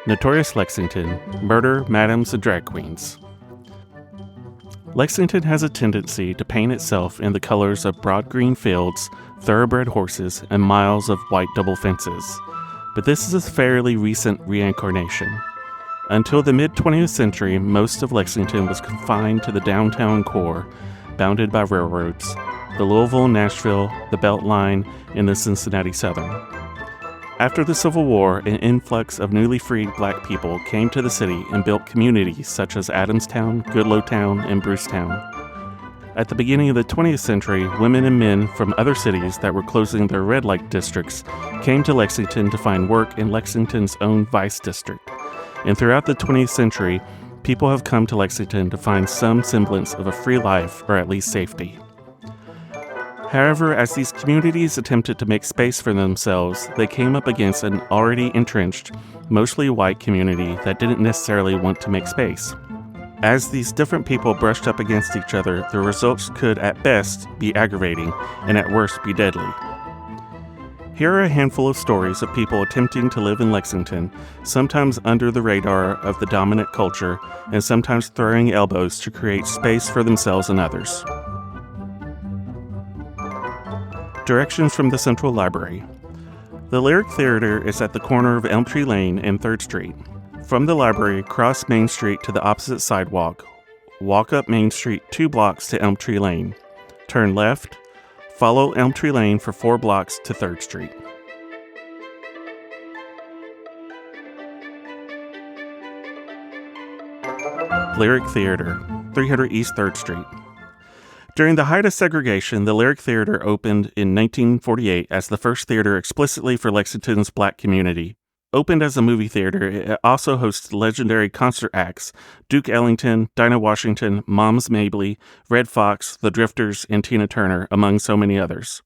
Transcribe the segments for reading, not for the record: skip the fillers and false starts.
Notorious Lexington, Murder, Madams, and Drag Queens. Lexington has a tendency to paint itself in the colors of broad green fields, thoroughbred horses, and miles of white double fences. But this is a fairly recent reincarnation. Until the mid-20th century, most of Lexington was confined to the downtown core, bounded by railroads, the Louisville, Nashville, the Beltline, and the Cincinnati Southern. After the Civil War, an influx of newly freed black people came to the city and built communities such as Adamstown, Goodlowtown, and Brucetown. At the beginning of the 20th century, women and men from other cities that were closing their red light districts came to Lexington to find work in Lexington's own vice district. And throughout the 20th century, people have come to Lexington to find some semblance of a free life or at least safety. However, as these communities attempted to make space for themselves, they came up against an already entrenched, mostly white community that didn't necessarily want to make space. As these different people brushed up against each other, the results could at best be aggravating and at worst be deadly. Here are a handful of stories of people attempting to live in Lexington, sometimes under the radar of the dominant culture and sometimes throwing elbows to create space for themselves and others. Directions from the Central Library. The Lyric Theater is at the corner of Elm Tree Lane and 3rd Street. From the library, cross Main Street to the opposite sidewalk. Walk up Main Street 2 blocks to Elm Tree Lane. Turn left. Follow Elm Tree Lane for 4 blocks to 3rd Street. Lyric Theater, 300 East 3rd Street. During the height of segregation, the Lyric Theater opened in 1948 as the first theater explicitly for Lexington's black community. Opened as a movie theater, it also hosts legendary concert acts Duke Ellington, Dinah Washington, Moms Mabley, Red Fox, The Drifters, and Tina Turner, among so many others.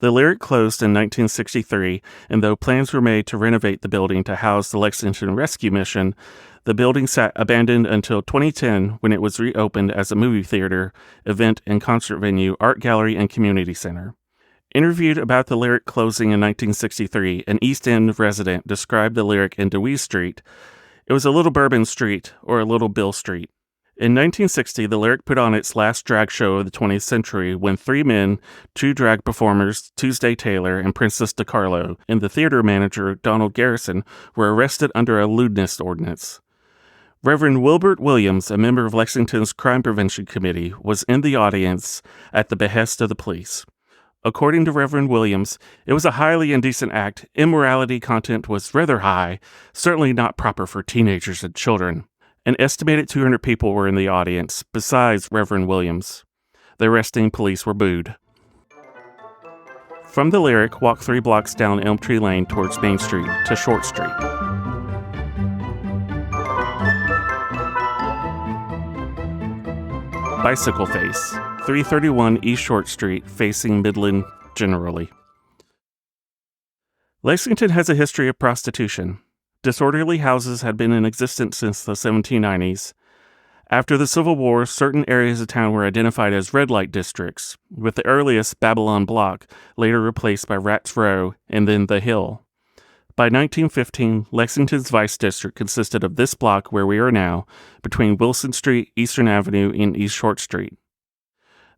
The Lyric closed in 1963, and though plans were made to renovate the building to house the Lexington Rescue Mission, the building sat abandoned until 2010 when it was reopened as a movie theater, event and concert venue, art gallery, and community center. Interviewed about the Lyric closing in 1963, an East End resident described the Lyric in Dewey Street. It was a little Bourbon Street or a little Bill Street. In 1960, the Lyric put on its last drag show of the 20th century when 3 men, 2 drag performers, Tuesday Taylor and Princess DeCarlo, and the theater manager, Donald Garrison, were arrested under a lewdness ordinance. Reverend Wilbert Williams, a member of Lexington's Crime Prevention Committee, was in the audience at the behest of the police. According to Reverend Williams, it was a highly indecent act. Immorality content was rather high, certainly not proper for teenagers and children. An estimated 200 people were in the audience, besides Reverend Williams. The arresting police were booed. From the Lyric, walk 3 blocks down Elm Tree Lane towards Main Street to Short Street. Bicycle Face, 331 East Short Street, facing Midland generally. Lexington has a history of prostitution. Disorderly houses had been in existence since the 1790s. After the Civil War, certain areas of town were identified as red light districts, with the earliest Babylon Block later replaced by Rats Row and then The Hill. By 1915, Lexington's Vice District consisted of this block where we are now, between Wilson Street, Eastern Avenue, and East Short Street.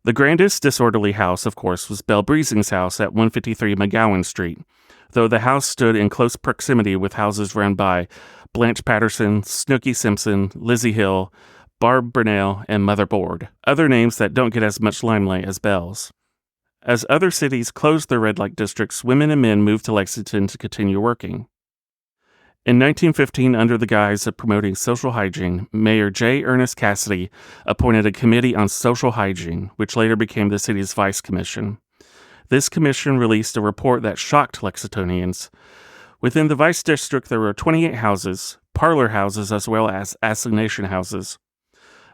The grandest disorderly house, of course, was Belle Breezing's house at 153 McGowan Street, though the house stood in close proximity with houses run by Blanche Patterson, Snooky Simpson, Lizzie Hill, Barb Burnell, and Mother Board, other names that don't get as much limelight as Belle's. As other cities closed their red light districts, women and men moved to Lexington to continue working. In 1915, under the guise of promoting social hygiene, Mayor J. Ernest Cassidy appointed a committee on social hygiene, which later became the city's Vice Commission. This commission released a report that shocked Lexingtonians. Within the Vice District, there were 28 houses, parlor houses, as well as assignation houses.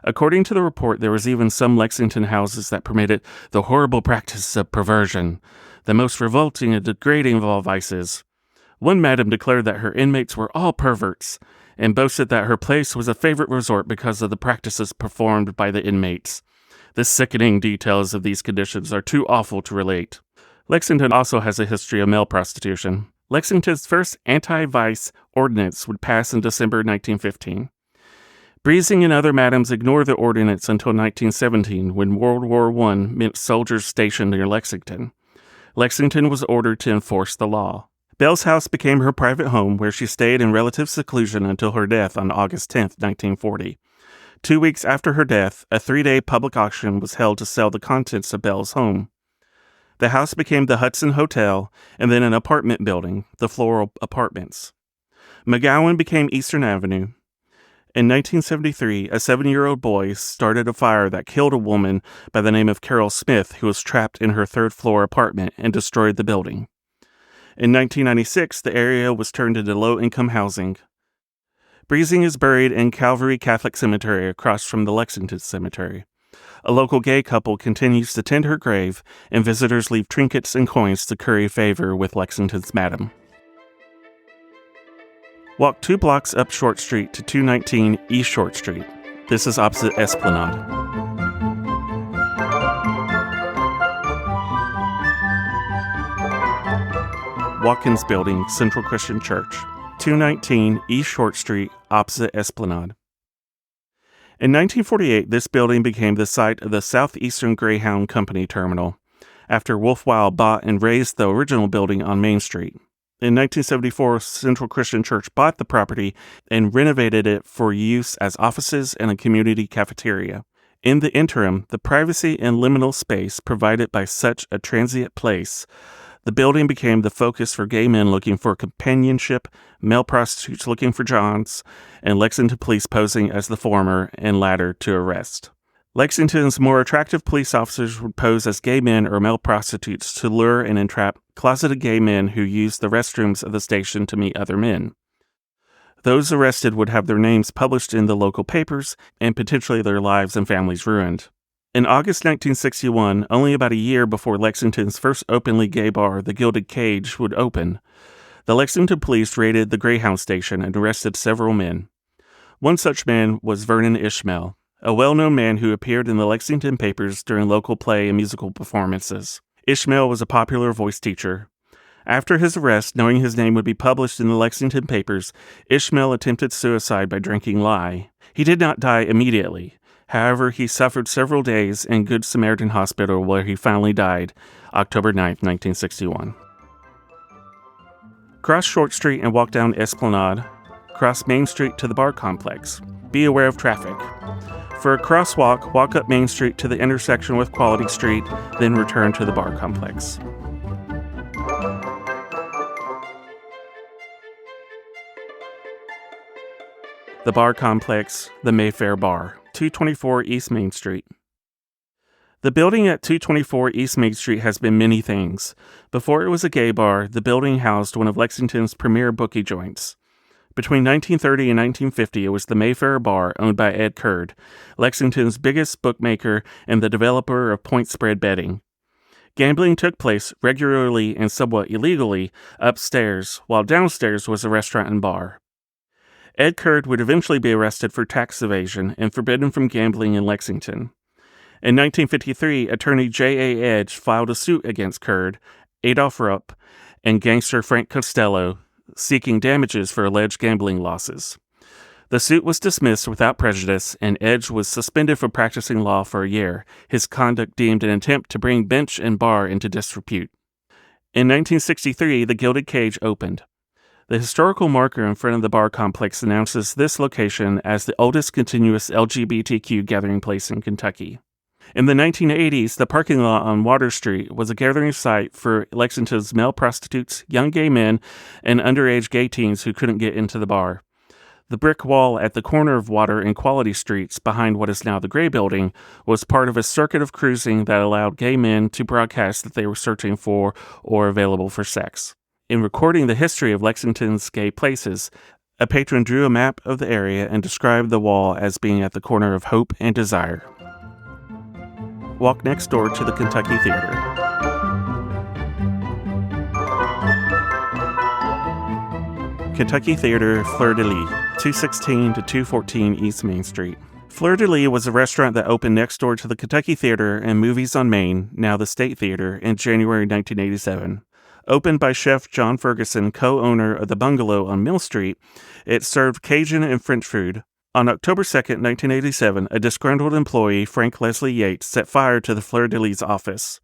According to the report, there was even some Lexington houses that permitted the horrible practice of perversion, the most revolting and degrading of all vices. One madam declared that her inmates were all perverts, and boasted that her place was a favorite resort because of the practices performed by the inmates. The sickening details of these conditions are too awful to relate. Lexington also has a history of male prostitution. Lexington's first anti-vice ordinance would pass in December 1915. Breezing and other madams ignored the ordinance until 1917, when World War I meant soldiers stationed near Lexington. Lexington was ordered to enforce the law. Belle's house became her private home, where she stayed in relative seclusion until her death on August 10, 1940. 2 weeks after her death, a 3-day public auction was held to sell the contents of Belle's home. The house became the Hudson Hotel and then an apartment building, the Floral Apartments. McGowan became Eastern Avenue. In 1973, a 7-year-old boy started a fire that killed a woman by the name of Carol Smith, who was trapped in her third-floor apartment and destroyed the building. In 1996, the area was turned into low-income housing. Breezing is buried in Calvary Catholic Cemetery across from the Lexington Cemetery. A local gay couple continues to tend her grave, and visitors leave trinkets and coins to curry favor with Lexington's madam. Walk 2 blocks up Short Street to 219 East Short Street. This is opposite Esplanade. Watkins Building, Central Christian Church. 219 East Short Street, opposite Esplanade. In 1948, this building became the site of the Southeastern Greyhound Company Terminal, after Wolf Wild bought and razed the original building on Main Street. In 1974, Central Christian Church bought the property and renovated it for use as offices and a community cafeteria. In the interim, the privacy and liminal space provided by such a transient place, the building became the focus for gay men looking for companionship, male prostitutes looking for Johns, and Lexington police posing as the former and latter to arrest. Lexington's more attractive police officers would pose as gay men or male prostitutes to lure and entrap closeted gay men who used the restrooms of the station to meet other men. Those arrested would have their names published in the local papers and potentially their lives and families ruined. In August 1961, only about a year before Lexington's first openly gay bar, the Gilded Cage, would open, the Lexington police raided the Greyhound station and arrested several men. One such man was Vernon Ishmael, a well-known man who appeared in the Lexington papers during local play and musical performances. Ishmael was a popular voice teacher. After his arrest, knowing his name would be published in the Lexington papers, Ishmael attempted suicide by drinking lye. He did not die immediately. However, he suffered several days in Good Samaritan Hospital, where he finally died, October 9, 1961. Cross Short Street and walk down Esplanade. Cross Main Street to the bar complex. Be aware of traffic. For a crosswalk, walk up Main Street to the intersection with Quality Street, then return to the bar complex. The bar complex, the Mayfair Bar, 224 East Main Street. The building at 224 East Main Street has been many things. Before it was a gay bar, the building housed one of Lexington's premier bookie joints. Between 1930 and 1950, it was the Mayfair Bar, owned by Ed Curd, Lexington's biggest bookmaker and the developer of point spread betting. Gambling took place regularly and somewhat illegally upstairs, while downstairs was a restaurant and bar. Ed Curd would eventually be arrested for tax evasion and forbidden from gambling in Lexington. In 1953, attorney J.A. Edge filed a suit against Curd, Adolph Rupp, and gangster Frank Costello, seeking damages for alleged gambling losses. The suit was dismissed without prejudice, and Edge was suspended from practicing law for a year, his conduct deemed an attempt to bring bench and bar into disrepute. In 1963, the Gilded Cage opened. The historical marker in front of the bar complex announces this location as the oldest continuous LGBTQ gathering place in Kentucky. In the 1980s, the parking lot on Water Street was a gathering site for Lexington's male prostitutes, young gay men, and underage gay teens who couldn't get into the bar. The brick wall at the corner of Water and Quality Streets, behind what is now the Gray Building, was part of a circuit of cruising that allowed gay men to broadcast that they were searching for or available for sex. In recording the history of Lexington's gay places, a patron drew a map of the area and described the wall as being at the corner of Hope and Desire. Walk next door to the Kentucky Theater. Kentucky Theater, Fleur-de-Lis, 216 to 214 East Main Street. Fleur-de-Lis was a restaurant that opened next door to the Kentucky Theater and Movies on Main, now the State Theater, in January 1987. Opened by chef John Ferguson, co-owner of the Bungalow on Mill Street, it served Cajun and French food. On October 2, 1987, a disgruntled employee, Frank Leslie Yates, set fire to the Fleur-de-Lis office.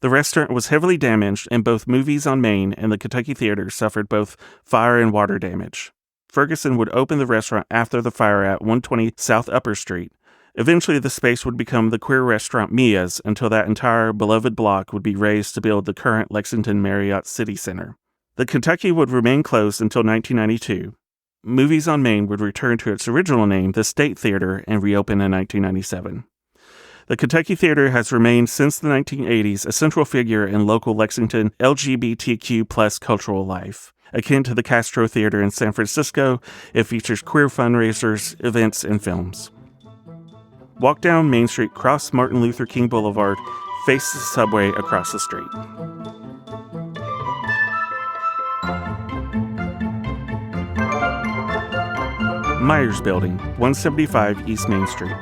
The restaurant was heavily damaged, and both Movies on Main and the Kentucky Theater suffered both fire and water damage. Ferguson would open the restaurant after the fire at 120 South Upper Street. Eventually, the space would become the queer restaurant Mia's until that entire beloved block would be razed to build the current Lexington Marriott City Center. The Kentucky would remain closed until 1992. Movies on Main would return to its original name, the State Theater, and reopen in 1997. The Kentucky Theater has remained since the 1980s a central figure in local Lexington LGBTQ+ cultural life. Akin to the Castro Theater in San Francisco, it features queer fundraisers, events, and films. Walk down Main Street, cross Martin Luther King Boulevard, face the subway across the street. Myers Building, 175 East Main Street.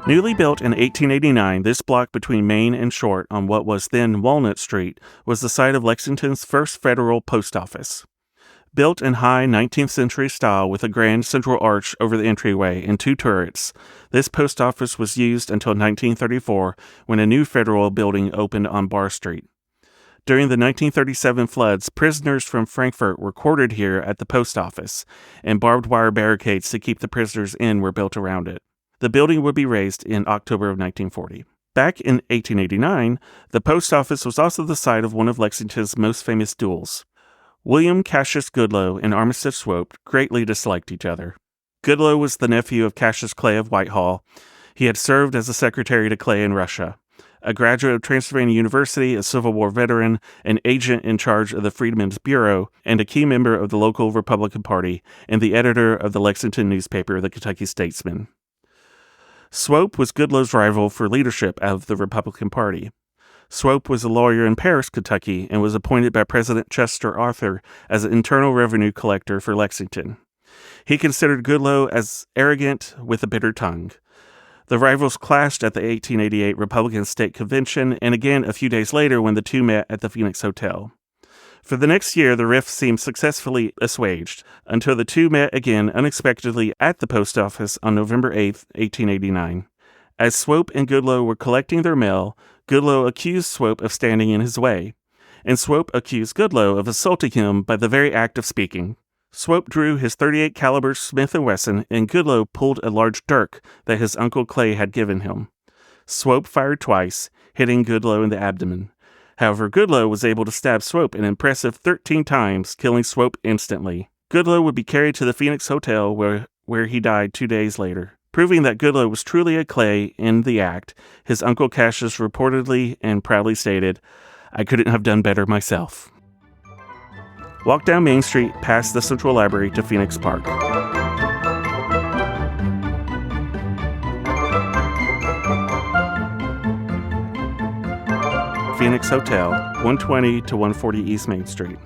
Newly built in 1889, this block between Main and Short on what was then Walnut Street was the site of Lexington's first federal post office. Built in high 19th century style with a grand central arch over the entryway and 2 turrets, this post office was used until 1934 when a new federal building opened on Barr Street. During the 1937 floods, prisoners from Frankfort were quartered here at the post office, and barbed wire barricades to keep the prisoners in were built around it. The building would be razed in October of 1940. Back in 1889, the post office was also the site of one of Lexington's most famous duels. William Cassius Goodloe and Armistead Swope greatly disliked each other. Goodloe was the nephew of Cassius Clay of Whitehall. He had served as a secretary to Clay in Russia. A graduate of Transylvania University, a Civil War veteran, an agent in charge of the Freedmen's Bureau, and a key member of the local Republican Party, and the editor of the Lexington newspaper, the Kentucky Statesman. Swope was Goodloe's rival for leadership of the Republican Party. Swope was a lawyer in Paris, Kentucky, and was appointed by President Chester Arthur as an internal revenue collector for Lexington. He considered Goodloe as arrogant with a bitter tongue. The rivals clashed at the 1888 Republican State Convention and again a few days later when the two met at the Phoenix Hotel. For the next year, the rift seemed successfully assuaged until the two met again unexpectedly at the post office on November 8, 1889. As Swope and Goodloe were collecting their mail, Goodloe accused Swope of standing in his way, and Swope accused Goodloe of assaulting him by the very act of speaking. Swope drew his .38 caliber Smith & Wesson, and Goodloe pulled a large dirk that his uncle Clay had given him. Swope fired twice, hitting Goodloe in the abdomen. However, Goodloe was able to stab Swope an impressive 13 times, killing Swope instantly. Goodloe would be carried to the Phoenix Hotel, where he died 2 days later. Proving that Goodloe was truly a Clay in the act, his uncle Cassius reportedly and proudly stated, "I couldn't have done better myself." Walk down Main Street past the Central Library to Phoenix Park. Phoenix Hotel, 120 to 140 East Main Street.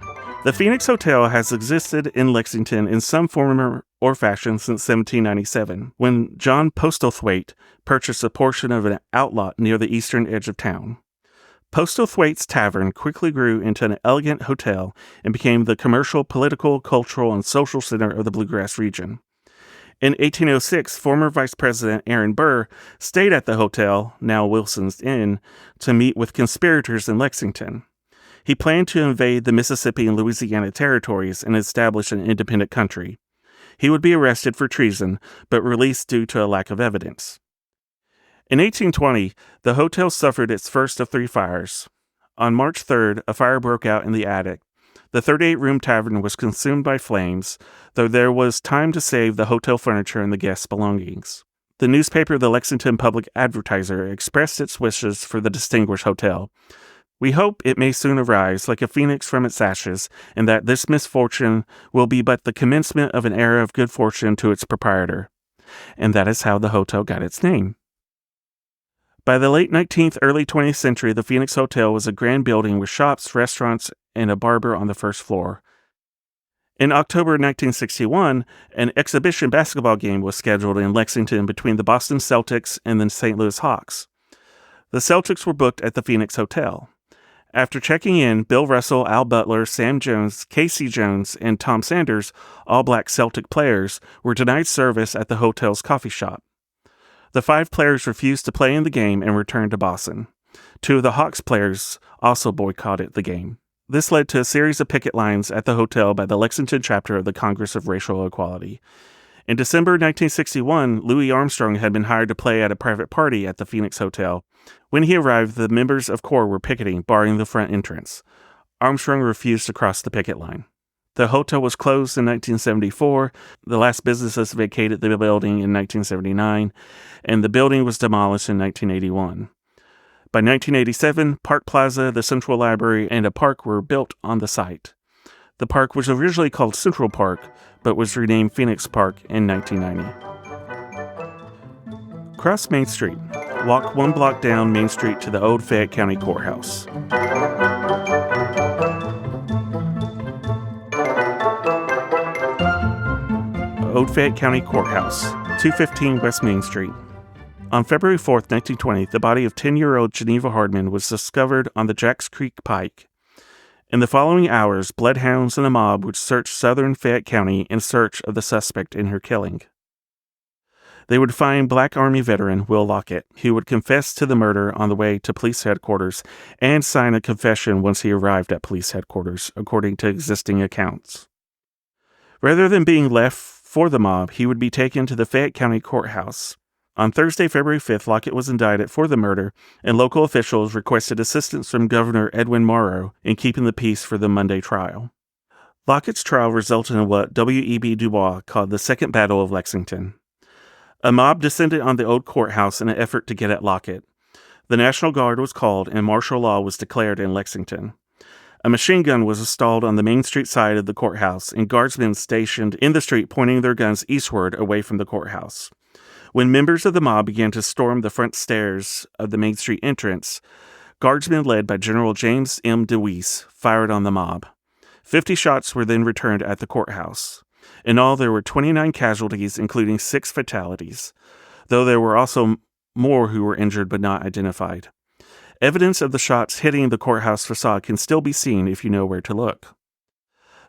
The Phoenix Hotel has existed in Lexington in some form or fashion since 1797, when John Postlethwaite purchased a portion of an outlot near the eastern edge of town. Postlethwaite's Tavern quickly grew into an elegant hotel and became the commercial, political, cultural, and social center of the Bluegrass region. In 1806, former Vice President Aaron Burr stayed at the hotel, now Wilson's Inn, to meet with conspirators in Lexington. He planned to invade the Mississippi and Louisiana territories and establish an independent country. He would be arrested for treason, but released due to a lack of evidence. In 1820, the hotel suffered its first of 3 fires. On March 3rd, a fire broke out in the attic. The 38-room tavern was consumed by flames, though there was time to save the hotel furniture and the guests' belongings. The newspaper The Lexington Public Advertiser expressed its wishes for the distinguished hotel. "We hope it may soon arise like a phoenix from its ashes, and that this misfortune will be but the commencement of an era of good fortune to its proprietor." And that is how the hotel got its name. By the late 19th, early 20th century, the Phoenix Hotel was a grand building with shops, restaurants, and a barber on the first floor. In October 1961, an exhibition basketball game was scheduled in Lexington between the Boston Celtics and the St. Louis Hawks. The Celtics were booked at the Phoenix Hotel. After checking in, Bill Russell, Al Butler, Sam Jones, Casey Jones, and Tom Sanders, all black Celtic players, were denied service at the hotel's coffee shop. The 5 players refused to play in the game and returned to Boston. 2 of the Hawks players also boycotted the game. This led to a series of picket lines at the hotel by the Lexington chapter of the Congress of Racial Equality. In December 1961, Louis Armstrong had been hired to play at a private party at the Phoenix Hotel. When he arrived, the members of CORE were picketing, barring the front entrance. Armstrong refused to cross the picket line. The hotel was closed in 1974, the last businesses vacated the building in 1979, and the building was demolished in 1981. By 1987, Park Plaza, the Central Library, and a park were built on the site. The park was originally called Central Park, but was renamed Phoenix Park in 1990. Cross Main Street. Walk 1 block down Main Street to the old Fayette County Courthouse. Old Fayette County Courthouse, 215 West Main Street. On February 4, 1920, the body of 10-year-old Geneva Hardman was discovered on the Jacks Creek Pike. In the following hours, bloodhounds and a mob would search southern Fayette County in search of the suspect in her killing. They would find Black Army veteran Will Lockett, who would confess to the murder on the way to police headquarters and sign a confession once he arrived at police headquarters, according to existing accounts. Rather than being left for the mob, he would be taken to the Fayette County Courthouse. On Thursday, February 5th, Lockett was indicted for the murder, and local officials requested assistance from Governor Edwin Morrow in keeping the peace for the Monday trial. Lockett's trial resulted in what W.E.B. Du Bois called the Second Battle of Lexington. A mob descended on the old courthouse in an effort to get at Lockett. The National Guard was called, and martial law was declared in Lexington. A machine gun was installed on the Main Street side of the courthouse, and guardsmen stationed in the street pointing their guns eastward away from the courthouse. When members of the mob began to storm the front stairs of the Main Street entrance, guardsmen led by General James M. DeWeese fired on the mob. 50 shots were then returned at the courthouse. In all, there were 29 casualties, including 6 fatalities, though there were also more who were injured but not identified. Evidence of the shots hitting the courthouse facade can still be seen if you know where to look.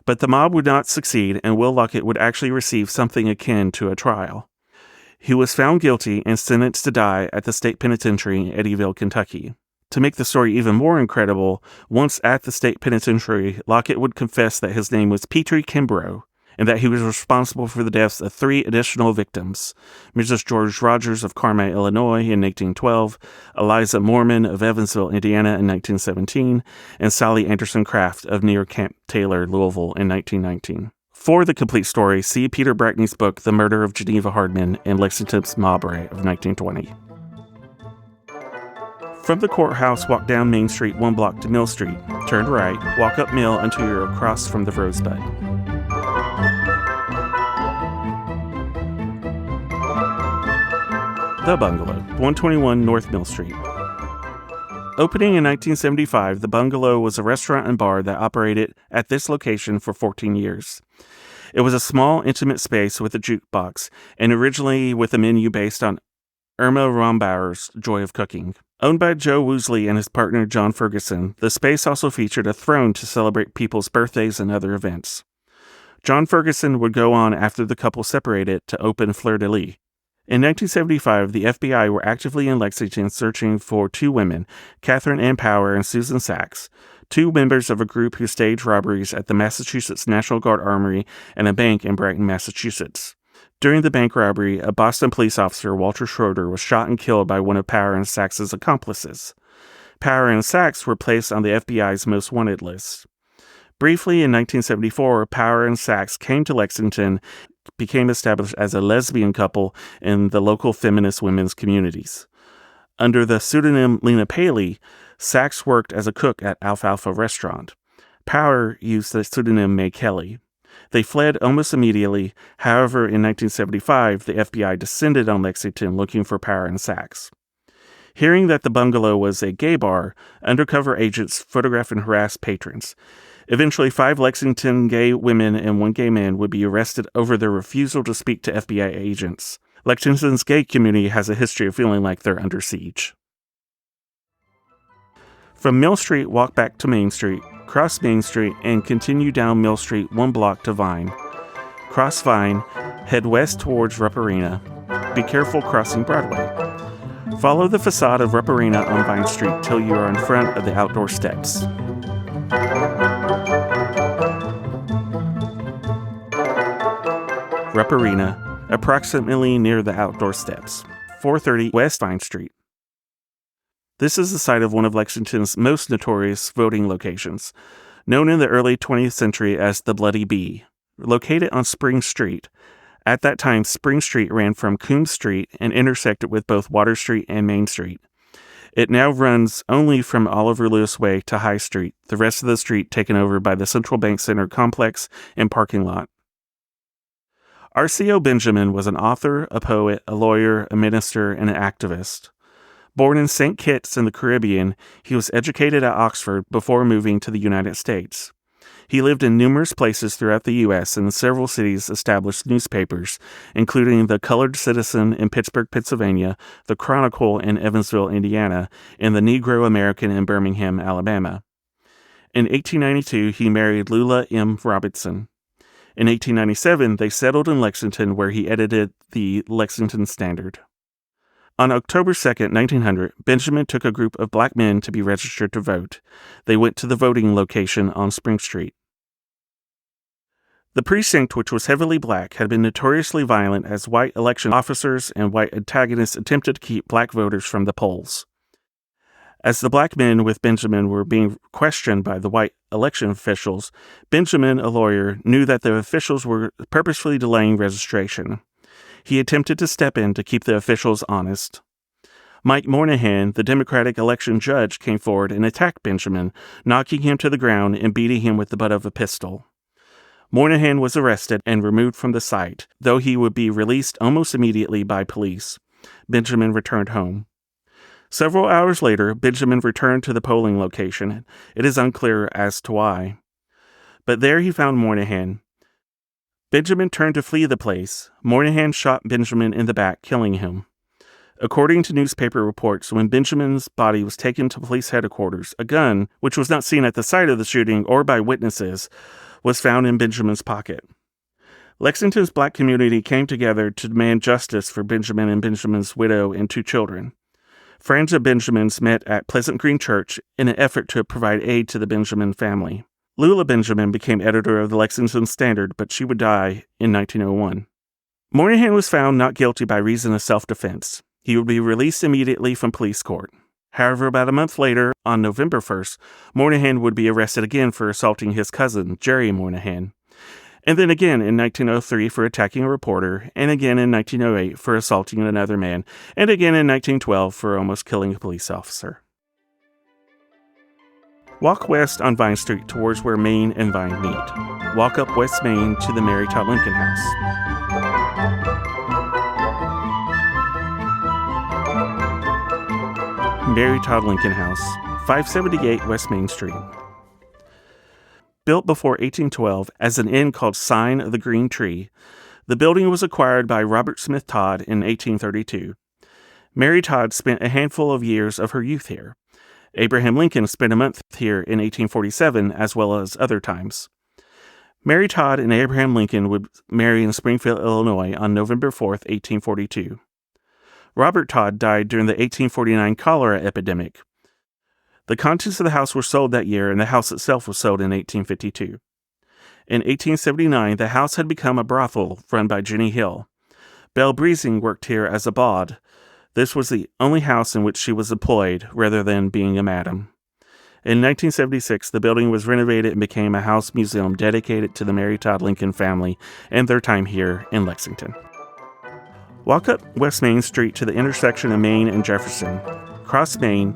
But the mob would not succeed, and Will Lockett would actually receive something akin to a trial. He was found guilty and sentenced to die at the state penitentiary in Eddyville, Kentucky. To make the story even more incredible, once at the state penitentiary, Lockett would confess that his name was Petrie Kimbrough, and that he was responsible for the deaths of 3 additional victims: Mrs. George Rogers of Carmi, Illinois in 1812, Eliza Moorman of Evansville, Indiana in 1917, and Sally Anderson Craft of near Camp Taylor, Louisville in 1919. For the complete story, see Peter Brackney's book, The Murder of Geneva Hardman and Lexington's Mob Riot of 1920. From the courthouse, walk down Main Street 1 block to Mill Street. Turn right, walk up Mill until you're across from the Rosebud. The Bungalow, 121 North Mill Street. Opening in 1975, The Bungalow was a restaurant and bar that operated at this location for 14 years. It was a small, intimate space with a jukebox, and originally with a menu based on Irma Rombauer's Joy of Cooking. Owned by Joe Woosley and his partner John Ferguson, the space also featured a throne to celebrate people's birthdays and other events. John Ferguson would go on after the couple separated to open Fleur de Lis. In 1975, the FBI were actively in Lexington searching for 2 women, Catherine Ann Power and Susan Sachs, 2 members of a group who staged robberies at the Massachusetts National Guard Armory and a bank in Brighton, Massachusetts. During the bank robbery, a Boston police officer, Walter Schroeder, was shot and killed by one of Power and Sachs' accomplices. Power and Sachs were placed on the FBI's most wanted list. Briefly, in 1974, Power and Sachs came to Lexington, became established as a lesbian couple in the local feminist women's communities. Under the pseudonym Lena Paley, Sachs worked as a cook at Alfalfa Restaurant. Power used the pseudonym May Kelly. They fled almost immediately. However, in 1975, the FBI descended on Lexington looking for Power and Sachs. Hearing that the Bungalow was a gay bar, undercover agents photographed and harassed patrons. Eventually, 5 Lexington gay women and 1 gay man would be arrested over their refusal to speak to FBI agents. Lexington's gay community has a history of feeling like they're under siege. From Mill Street, walk back to Main Street, cross Main Street, and continue down Mill Street 1 block to Vine. Cross Vine, head west towards Rupp Arena. Be careful crossing Broadway. Follow the facade of Rupp Arena on Vine Street till you are in front of the outdoor steps. Rupp Arena, approximately near the outdoor steps. 430 West Vine Street. This is the site of one of Lexington's most notorious voting locations, known in the early 20th century as the Bloody Bee. Located on Spring Street. At that time, Spring Street ran from Coombs Street and intersected with both Water Street and Main Street. It now runs only from Oliver Lewis Way to High Street, the rest of the street taken over by the Central Bank Center complex and parking lot. R.C.O. Benjamin was an author, a poet, a lawyer, a minister, and an activist. Born in St. Kitts in the Caribbean, he was educated at Oxford before moving to the United States. He lived in numerous places throughout the U.S. and in several cities established newspapers, including the Colored Citizen in Pittsburgh, Pennsylvania, the Chronicle in Evansville, Indiana, and the Negro American in Birmingham, Alabama. In 1892, he married Lula M. Robinson. In 1897, they settled in Lexington, where he edited the Lexington Standard. On October 2, 1900, Benjamin took a group of black men to be registered to vote. They went to the voting location on Spring Street. The precinct, which was heavily black, had been notoriously violent as white election officers and white antagonists attempted to keep black voters from the polls. As the black men with Benjamin were being questioned by the white election officials, Benjamin, a lawyer, knew that the officials were purposefully delaying registration. He attempted to step in to keep the officials honest. Mike Moynihan, the Democratic election judge, came forward and attacked Benjamin, knocking him to the ground and beating him with the butt of a pistol. Moynihan was arrested and removed from the site, though he would be released almost immediately by police. Benjamin returned home. Several hours later, Benjamin returned to the polling location. It is unclear as to why. But there he found Moynihan. Benjamin turned to flee the place. Moynihan shot Benjamin in the back, killing him. According to newspaper reports, when Benjamin's body was taken to police headquarters, a gun, which was not seen at the site of the shooting or by witnesses, was found in Benjamin's pocket. Lexington's black community came together to demand justice for Benjamin and Benjamin's widow and 2 children. Friends of Benjamin's met at Pleasant Green Church in an effort to provide aid to the Benjamin family. Lula Benjamin became editor of the Lexington Standard, but she would die in 1901. Moynihan was found not guilty by reason of self-defense. He would be released immediately from police court. However, about a month later, on November 1st, Moynihan would be arrested again for assaulting his cousin, Jerry Moynihan. And then again in 1903 for attacking a reporter, and again in 1908 for assaulting another man, and again in 1912 for almost killing a police officer. Walk west on Vine Street towards where Main and Vine meet. Walk up West Main to the Mary Todd Lincoln House. Mary Todd Lincoln House, 578 West Main Street. Built before 1812 as an inn called Sign of the Green Tree, the building was acquired by Robert Smith Todd in 1832. Mary Todd spent a handful of years of her youth here. Abraham Lincoln spent a month here in 1847 as well as other times. Mary Todd and Abraham Lincoln would marry in Springfield, Illinois on November 4, 1842. Robert Todd died during the 1849 cholera epidemic. The contents of the house were sold that year, and the house itself was sold in 1852. In 1879, the house had become a brothel run by Jenny Hill. Belle Breezing worked here as a bawd. This was the only house in which she was employed, rather than being a madam. In 1976, the building was renovated and became a house museum dedicated to the Mary Todd Lincoln family and their time here in Lexington. Walk up West Main Street to the intersection of Main and Jefferson. Cross Main,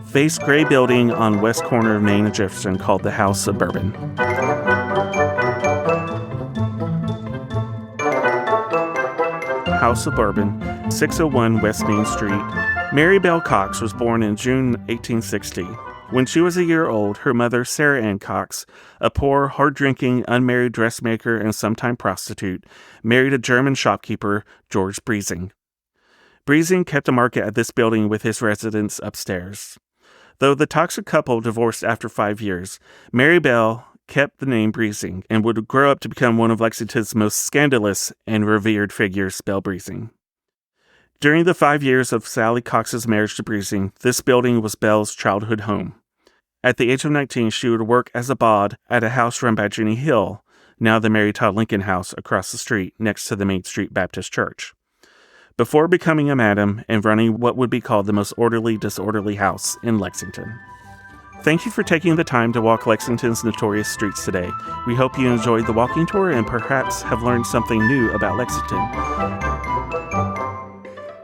face gray building on west corner of Main and Jefferson called the House of Bourbon. House of Bourbon, 601 West Main Street. Mary Bell Cox was born in June 1860. When she was a year old, her mother, Sarah Ann Cox, a poor, hard-drinking, unmarried dressmaker and sometime prostitute, married a German shopkeeper, George Breezing. Breezing kept a market at this building with his residence upstairs. Though the toxic couple divorced after 5 years, Mary Bell kept the name Breesing and would grow up to become one of Lexington's most scandalous and revered figures, Belle Breesing. During the 5 years of Sally Cox's marriage to Breesing, this building was Belle's childhood home. At the age of 19, she would work as a bod at a house run by Jenny Hill, now the Mary Todd Lincoln House across the street next to the Main Street Baptist Church, before becoming a madam and running what would be called the most orderly, disorderly house in Lexington. Thank you for taking the time to walk Lexington's notorious streets today. We hope you enjoyed the walking tour and perhaps have learned something new about Lexington.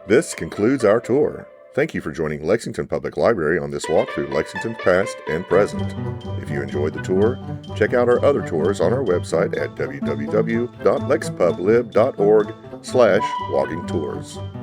This concludes our tour. Thank you for joining Lexington Public Library on this walk through Lexington's past and present. If you enjoyed the tour, check out our other tours on our website at www.lexpublib.org/walkingtours.